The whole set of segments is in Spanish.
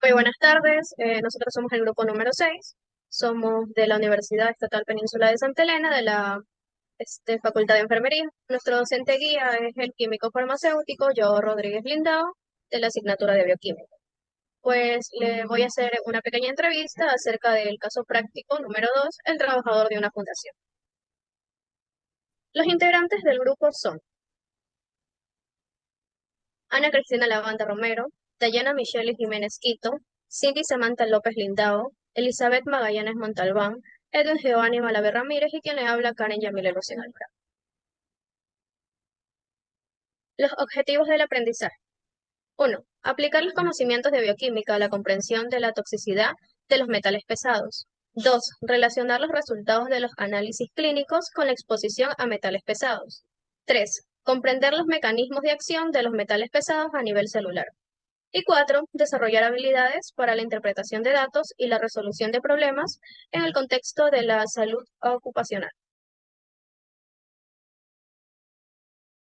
Muy buenas tardes, nosotros somos el grupo número 6. Somos de la Universidad Estatal Península de Santa Elena, de la Facultad de Enfermería. Nuestro docente guía es el químico farmacéutico Joao Rodríguez Lindao, de la asignatura de bioquímica. Pues le voy a hacer una pequeña entrevista acerca del caso práctico número 2, el trabajador de una fundación. Los integrantes del grupo son Ana Cristina Lavanda Romero, Dayana Michelle Jiménez Quito, Cindy Samantha López Lindao, Elizabeth Magallanes Montalbán, Edwin Giovanni Malave Ramírez y quien le habla Karen Yamile Lucien Alvarado. Los objetivos del aprendizaje. 1. Aplicar los conocimientos de bioquímica a la comprensión de la toxicidad de los metales pesados. 2. Relacionar los resultados de los análisis clínicos con la exposición a metales pesados. 3. Comprender los mecanismos de acción de los metales pesados a nivel celular. Y 4. Desarrollar habilidades para la interpretación de datos y la resolución de problemas en el contexto de la salud ocupacional.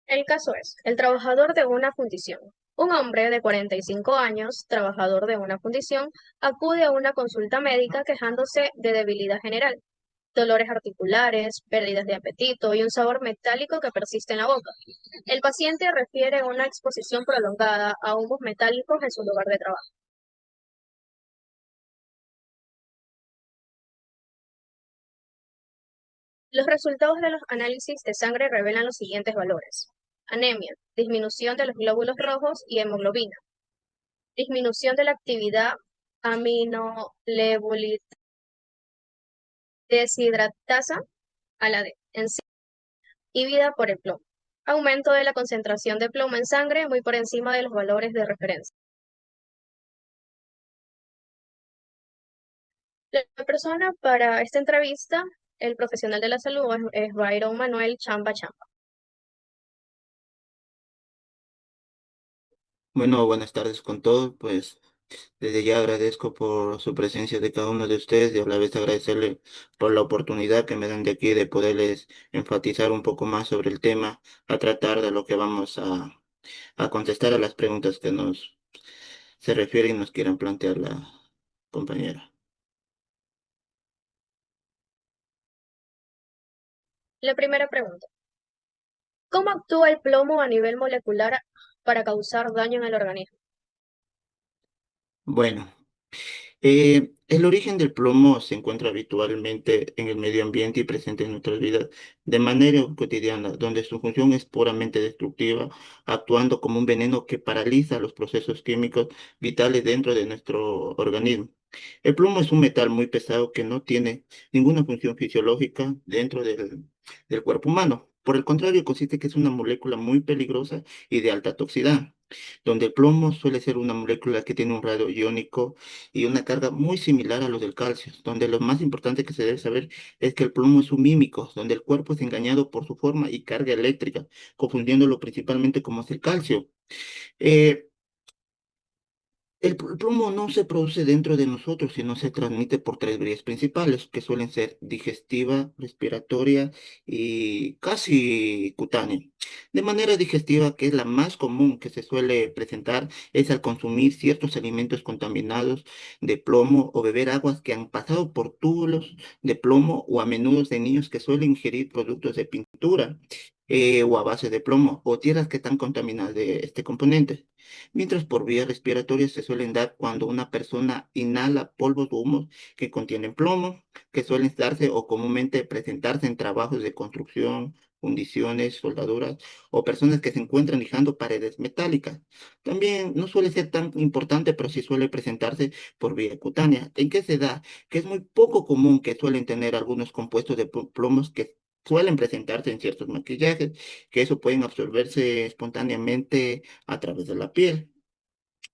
El caso es, el trabajador de una fundición. Un hombre de 45 años, trabajador de una fundición, acude a una consulta médica quejándose de debilidad general, dolores articulares, pérdidas de apetito y un sabor metálico que persiste en la boca. El paciente refiere una exposición prolongada a humos metálicos en su lugar de trabajo. Los resultados de los análisis de sangre revelan los siguientes valores. Anemia, disminución de los glóbulos rojos y hemoglobina, disminución de la actividad aminolevulit deshidratasa a la D, inhibida por el plomo. Aumento de la concentración de plomo en sangre muy por encima de los valores de referencia. La persona para esta entrevista, el profesional de la salud, es Byron Manuel Chamba Chamba. Bueno, buenas tardes con todos. Pues desde ya agradezco por su presencia de cada uno de ustedes y a la vez agradecerle por la oportunidad que me dan de aquí de poderles enfatizar un poco más sobre el tema, a tratar de lo que vamos a contestar a las preguntas que nos se refieren y nos quieran plantear la compañera. La primera pregunta. ¿Cómo actúa el plomo a nivel molecular para causar daño en el organismo? Bueno. El origen del plomo se encuentra habitualmente en el medio ambiente y presente en nuestras vidas de manera cotidiana, donde su función es puramente destructiva, actuando como un veneno que paraliza los procesos químicos vitales dentro de nuestro organismo. El plomo es un metal muy pesado que no tiene ninguna función fisiológica dentro del cuerpo humano. Por el contrario, consiste que es una molécula muy peligrosa y de alta toxicidad, donde el plomo suele ser una molécula que tiene un radio iónico y una carga muy similar a los del calcio, donde lo más importante que se debe saber es que el plomo es un mímico, donde el cuerpo es engañado por su forma y carga eléctrica, confundiéndolo principalmente como es el calcio. Eh, el plomo no se produce dentro de nosotros, sino se transmite por tres vías principales, que suelen ser digestiva, respiratoria y casi cutánea. De manera digestiva, que es la más común que se suele presentar, es al consumir ciertos alimentos contaminados de plomo o beber aguas que han pasado por túbulos de plomo o a menudo de niños que suelen ingerir productos de pintura. O a base de plomo o tierras que están contaminadas de este componente. Mientras por vía respiratoria se suelen dar cuando una persona inhala polvos o humos que contienen plomo, que suelen darse o comúnmente presentarse en trabajos de construcción, fundiciones, soldaduras o personas que se encuentran lijando paredes metálicas. También no suele ser tan importante, pero sí suele presentarse por vía cutánea. ¿En qué se da? Que es muy poco común que suelen tener algunos compuestos de plomos que suelen presentarse en ciertos maquillajes, que eso pueden absorberse espontáneamente a través de la piel.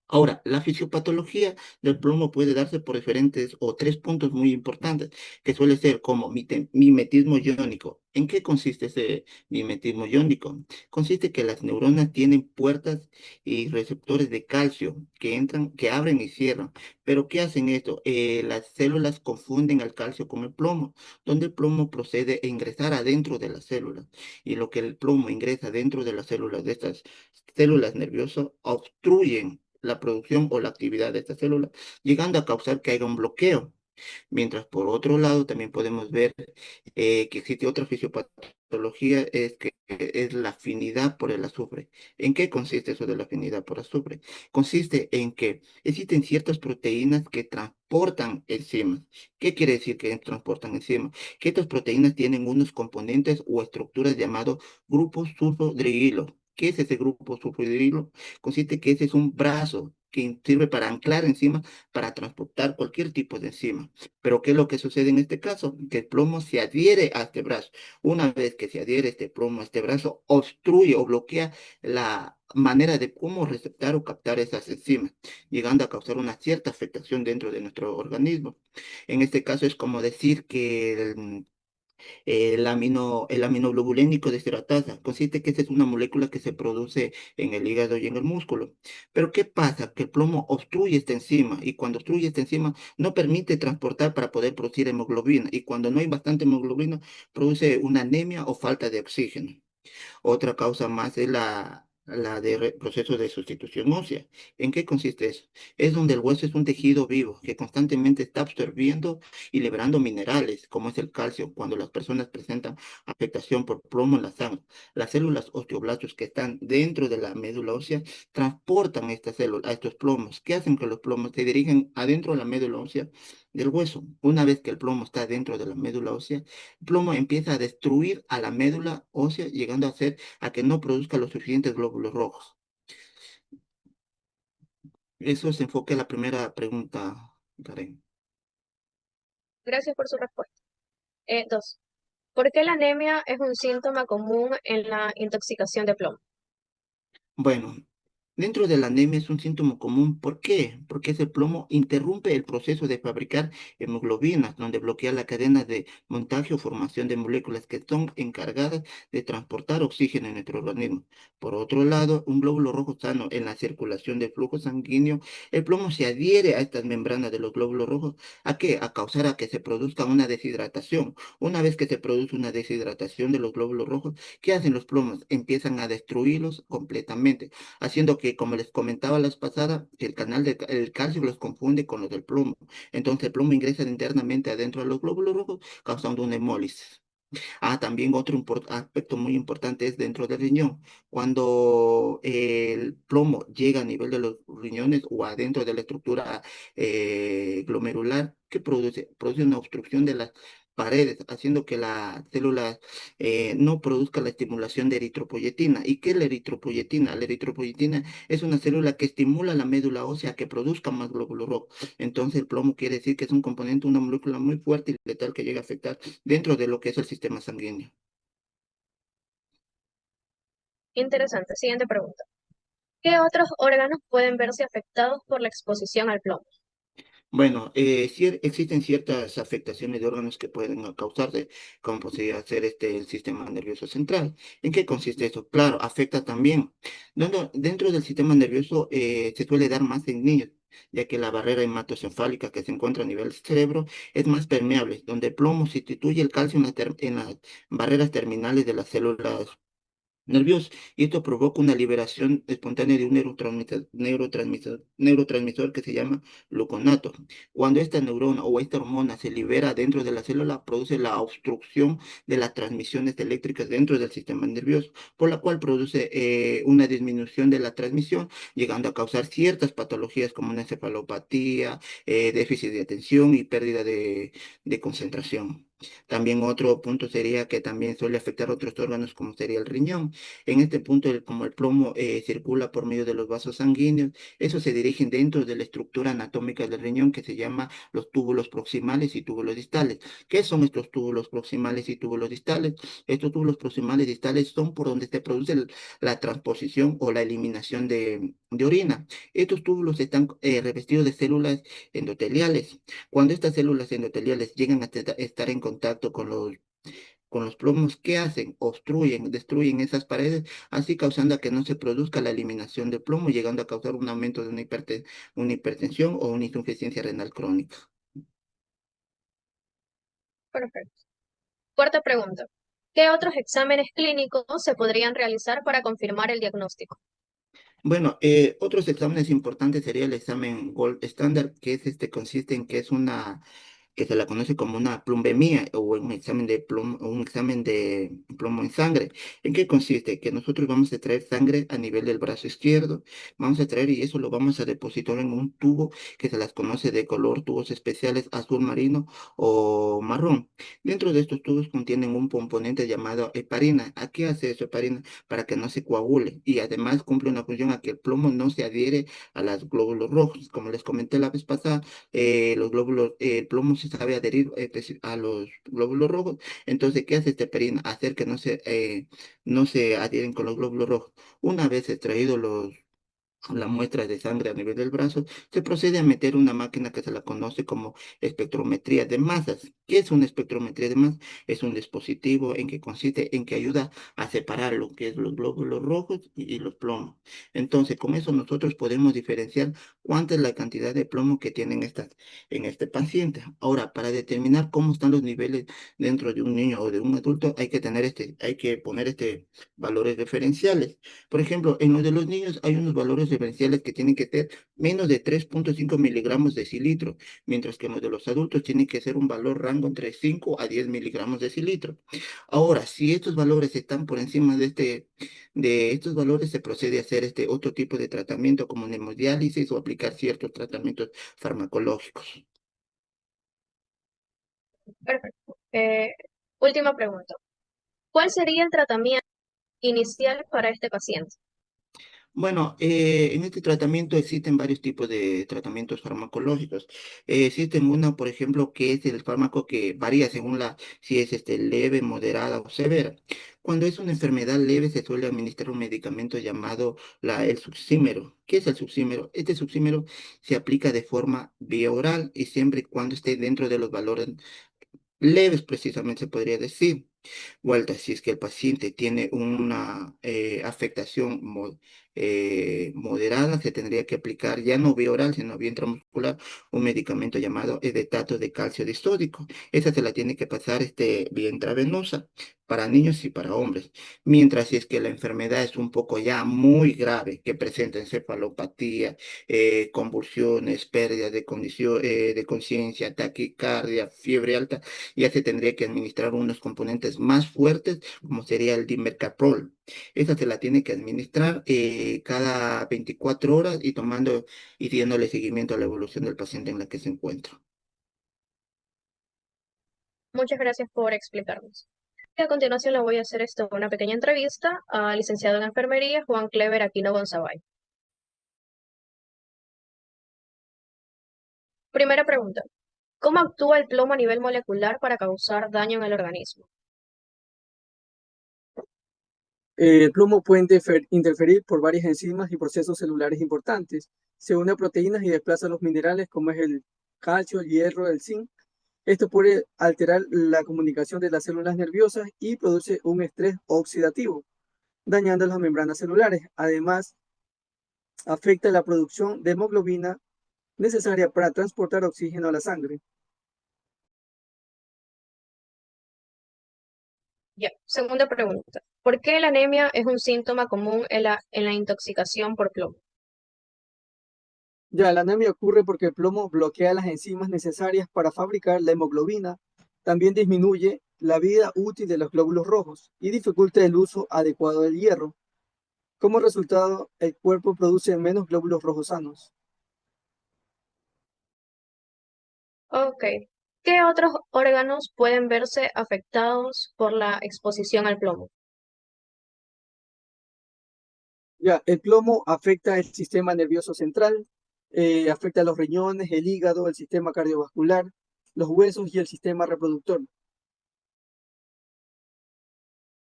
Ahora, la fisiopatología del plomo puede darse por diferentes o tres puntos muy importantes, que suele ser como mimetismo iónico. ¿En qué consiste ese mimetismo iónico? Consiste que las neuronas tienen puertas y receptores de calcio que entran, que abren y cierran. ¿Pero qué hacen esto? Las células confunden el calcio con el plomo, donde el plomo procede a ingresar adentro de las células. Y lo que el plomo ingresa dentro de las células de estas células nerviosas obstruyen la producción o la actividad de esta célula, llegando a causar que haya un bloqueo. Mientras por otro lado también podemos ver que existe otra fisiopatología, es que es la afinidad por el azufre. ¿En qué consiste eso de la afinidad por azufre? Consiste en que existen ciertas proteínas que transportan enzimas. ¿Qué quiere decir que transportan enzimas? Que estas proteínas tienen unos componentes o estructuras llamados grupos sulfodrililo. ¿Qué es ese grupo sulfodrililo? Consiste que ese es un brazo que sirve para anclar enzimas para transportar cualquier tipo de enzima. Pero ¿qué es lo que sucede en este caso? Que el plomo se adhiere a este brazo. Una vez que se adhiere este plomo a este brazo, obstruye o bloquea la manera de cómo receptar o captar esas enzimas, llegando a causar una cierta afectación dentro de nuestro organismo. En este caso es como decir que el aminoglobulénico deshidratasa. Consiste que esa es una molécula que se produce en el hígado y en el músculo. Pero ¿qué pasa? Que el plomo obstruye esta enzima y cuando obstruye esta enzima no permite transportar para poder producir hemoglobina y cuando no hay bastante hemoglobina produce una anemia o falta de oxígeno. Otra causa más es la de proceso de sustitución ósea. ¿En qué consiste eso? Es donde el hueso es un tejido vivo que constantemente está absorbiendo y liberando minerales, como es el calcio, cuando las personas presentan afectación por plomo en la sangre. Las células osteoblastos que están dentro de la médula ósea transportan estas células, a estos plomos. ¿Qué hacen que los plomos se dirigen adentro de la médula ósea del hueso? Una vez que el plomo está dentro de la médula ósea, el plomo empieza a destruir a la médula ósea, llegando a hacer a que no produzca los suficientes glóbulos rojos. Eso es enfoque a la primera pregunta, Karen. Gracias por su respuesta. 2. ¿Por qué la anemia es un síntoma común en la intoxicación de plomo? Bueno, dentro de la anemia es un síntoma común. ¿Por qué? Porque ese plomo interrumpe el proceso de fabricar hemoglobinas, donde bloquea la cadena de montaje o formación de moléculas que son encargadas de transportar oxígeno en nuestro organismo. Por otro lado, un glóbulo rojo sano en la circulación del flujo sanguíneo, el plomo se adhiere a estas membranas de los glóbulos rojos. ¿A qué? A causar a que se produzca una deshidratación. Una vez que se produce una deshidratación de los glóbulos rojos, ¿qué hacen los plomos? Empiezan a destruirlos completamente, haciendo que, como les comentaba la vez pasada, el calcio los confunde con los del plomo. Entonces el plomo ingresa internamente adentro de los glóbulos rojos, causando una hemólisis. También otro aspecto muy importante es dentro del riñón. Cuando el plomo llega a nivel de los riñones o adentro de la estructura glomerular, ¿qué produce? Produce una obstrucción de las paredes, haciendo que la célula no produzca la estimulación de eritropoyetina. ¿Y qué es la eritropoyetina? La eritropoyetina es una célula que estimula la médula ósea a que produzca más glóbulos rojos. Entonces el plomo quiere decir que es un componente, una molécula muy fuerte y letal que llega a afectar dentro de lo que es el sistema sanguíneo. Interesante. Siguiente pregunta. ¿Qué otros órganos pueden verse afectados por la exposición al plomo? Bueno, existen ciertas afectaciones de órganos que pueden causarse, como podría ser el sistema nervioso central. ¿En qué consiste eso? Claro, afecta también. Dentro del sistema nervioso se suele dar más en niños, ya que la barrera hematocefálica que se encuentra a nivel cerebro es más permeable, donde el plomo sustituye el calcio en las barreras terminales de las células nerviosos y esto provoca una liberación espontánea de un neurotransmisor que se llama gluconato. Cuando esta neurona o esta hormona se libera dentro de la célula, produce la obstrucción de las transmisiones eléctricas dentro del sistema nervioso, por la cual produce una disminución de la transmisión, llegando a causar ciertas patologías como una encefalopatía, déficit de atención y pérdida de concentración. También otro punto sería que también suele afectar otros órganos como sería el riñón. En este punto, como el plomo circula por medio de los vasos sanguíneos, esos se dirigen dentro de la estructura anatómica del riñón que se llama los túbulos proximales y túbulos distales. ¿Qué son estos túbulos proximales y túbulos distales? Estos túbulos proximales y distales son por donde se produce la transposición o la eliminación de orina. Estos túbulos están revestidos de células endoteliales. Cuando estas células endoteliales llegan a estar en contacto con los plomos, ¿qué hacen? Obstruyen, destruyen esas paredes, así causando a que no se produzca la eliminación de plomo, llegando a causar un aumento de una hipertensión o una insuficiencia renal crónica. Perfecto. Cuarta pregunta. ¿Qué otros exámenes clínicos se podrían realizar para confirmar el diagnóstico? Bueno, otros exámenes importantes sería el examen Gold Standard, que es consiste en que es una que se la conoce como una plumbemia o un examen de plomo, un examen de plomo en sangre. ¿En qué consiste? Que nosotros vamos a traer sangre a nivel del brazo izquierdo, vamos a traer y eso lo vamos a depositar en un tubo que se las conoce de color, tubos especiales azul marino o marrón. Dentro de estos tubos contienen un componente llamado heparina. ¿A qué hace eso heparina? Para que no se coagule y además cumple una función a que el plomo no se adhiere a los glóbulos rojos. Como les comenté la vez pasada, los glóbulos, el plomo se sabe adherir a los glóbulos rojos. Entonces, ¿qué hace esta heparina? Hacer que no se adhieren con los glóbulos rojos. Una vez extraídos la muestra de sangre a nivel del brazo, se procede a meter una máquina que se la conoce como espectrometría de masas. ¿Qué es una espectrometría de masas? Es un dispositivo en que consiste en que ayuda a separar lo que es los glóbulos rojos y los plomos. Entonces, con eso nosotros podemos diferenciar cuánta es la cantidad de plomo que tienen en este paciente. Ahora, para determinar cómo están los niveles dentro de un niño o de un adulto, hay que poner valores referenciales. Por ejemplo, en los de los niños hay unos valores diferenciales que tienen que ser menos de 3,5 miligramos de cilitro, mientras que en los de los adultos tiene que ser un valor rango entre 5 a 10 miligramos de cilitro. Ahora, si estos valores están por encima de estos valores, se procede a hacer este otro tipo de tratamiento como hemodiálisis o aplicar ciertos tratamientos farmacológicos. Perfecto. Última pregunta. ¿Cuál sería el tratamiento inicial para este paciente? Bueno, en este tratamiento existen varios tipos de tratamientos farmacológicos. Existen uno, por ejemplo, que es el fármaco que varía según si es leve, moderada o severa. Cuando es una enfermedad leve, se suele administrar un medicamento llamado el succímero. ¿Qué es el succímero? Este succímero se aplica de forma vía oral y siempre y cuando esté dentro de los valores leves, precisamente se podría decir. Vuelta, si es que el paciente tiene una afectación moderada, se tendría que aplicar ya no vía oral, sino vía intramuscular, un medicamento llamado edetato de calcio distódico. Esa se la tiene que pasar vía intravenosa para niños y para hombres. Mientras si es que la enfermedad es un poco ya muy grave, que presenta encefalopatía, convulsiones, pérdida de conciencia, taquicardia, fiebre alta, ya se tendría que administrar unos componentes más fuertes, como sería el dimercaprol. Esa se la tiene que administrar cada 24 horas y y dándole seguimiento a la evolución del paciente en la que se encuentra. Muchas gracias por explicarnos. Y a continuación le voy a hacer una pequeña entrevista al licenciado en enfermería Juan Clever Aquino Gonzabay. Primera pregunta. ¿Cómo actúa el plomo a nivel molecular para causar daño en el organismo? El plomo puede interferir por varias enzimas y procesos celulares importantes. Se une a proteínas y desplaza los minerales como es el calcio, el hierro, el zinc. Esto puede alterar la comunicación de las células nerviosas y produce un estrés oxidativo, dañando las membranas celulares. Además, afecta la producción de hemoglobina necesaria para transportar oxígeno a la sangre. Ya. Segunda pregunta. ¿Por qué la anemia es un síntoma común en la intoxicación por plomo? Ya, la anemia ocurre porque el plomo bloquea las enzimas necesarias para fabricar la hemoglobina. También disminuye la vida útil de los glóbulos rojos y dificulta el uso adecuado del hierro. Como resultado, el cuerpo produce menos glóbulos rojos sanos. Ok. ¿Qué otros órganos pueden verse afectados por la exposición al plomo? Ya, el plomo afecta el sistema nervioso central, afecta los riñones, el hígado, el sistema cardiovascular, los huesos y el sistema reproductor.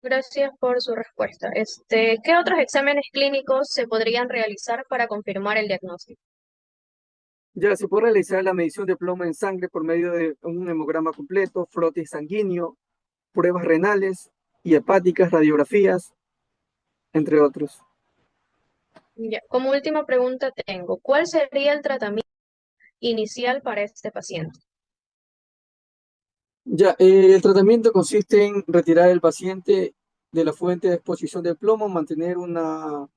Gracias por su respuesta. ¿Qué otros exámenes clínicos se podrían realizar para confirmar el diagnóstico? Ya se puede realizar la medición de plomo en sangre por medio de un hemograma completo, frote sanguíneo, pruebas renales y hepáticas, radiografías, entre otros. Ya. Como última pregunta tengo, ¿cuál sería el tratamiento inicial para este paciente? Ya, el tratamiento consiste en retirar al paciente de la fuente de exposición del plomo, mantener una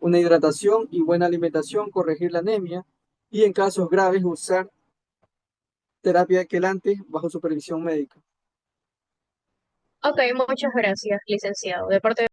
una hidratación y buena alimentación, corregir la anemia y en casos graves usar terapia quelante bajo supervisión médica. Ok, muchas gracias, licenciado. De parte